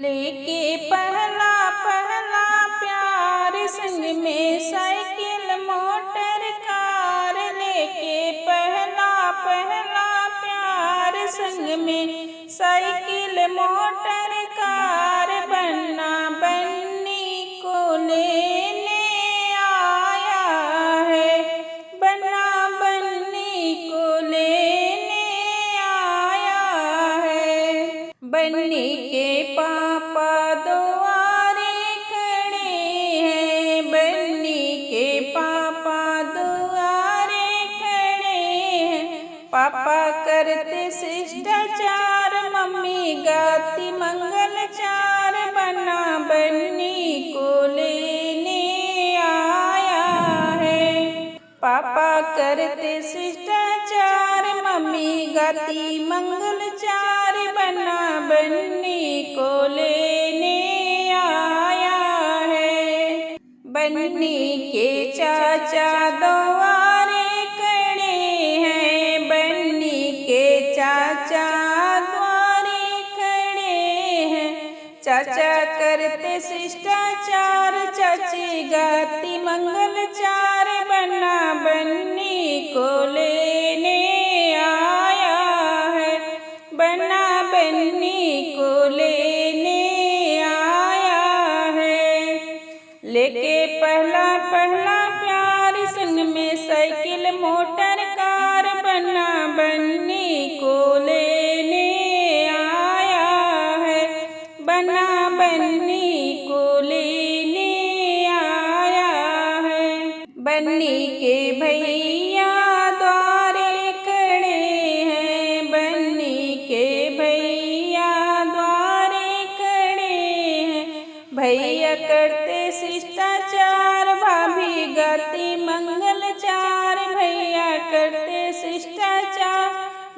लेके पहला पहला प्यार, संग में साइकिल मोटर कार। लेके पहला पहला प्यार, संग में साइकिल मोटर कार। बन्ना बन्नी को लेने आया है, बन्ना बन्नी को लेने आया है। बन्नी के पापा दुआरे खड़े हैं, बन्नी के पापा दुआरे खड़े हैं। पापा करते शिष्टाचार, मम्मी गाती मंगलचार। बन्ना बन्नी को लेने आया है। पापा करते शिष्टाचार, मम्मी गाती मंगलचार। बन्ना बन्नी को लेने आया है। बन्नी के चाचा द्वारे खड़े हैं, बन्नी के चाचा द्वारे खड़े हैं। चाचा करते शिष्टाचार, चाची गाती मंगलचार। बन्ना बन्नी को लेने आया है, बन्ना बन्नी को लेने आया है। लेके पहला पहला प्यार, संग में साइकिल मोटर कार। बन्ना बन्नी को लेने आया है, बन्ना बन्नी को लेने आया है। बन्नी के भैया द्वारे खड़े हैं, बन्नी के भैया द्वारे खड़े हैं। भैया करते शिष्टाचार, भाभी गाती मंगलचार। भैया करते शिष्टाचार,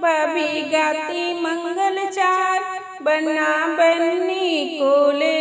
भाभी गाती मंगलचार। बन्ना बन्नी को ले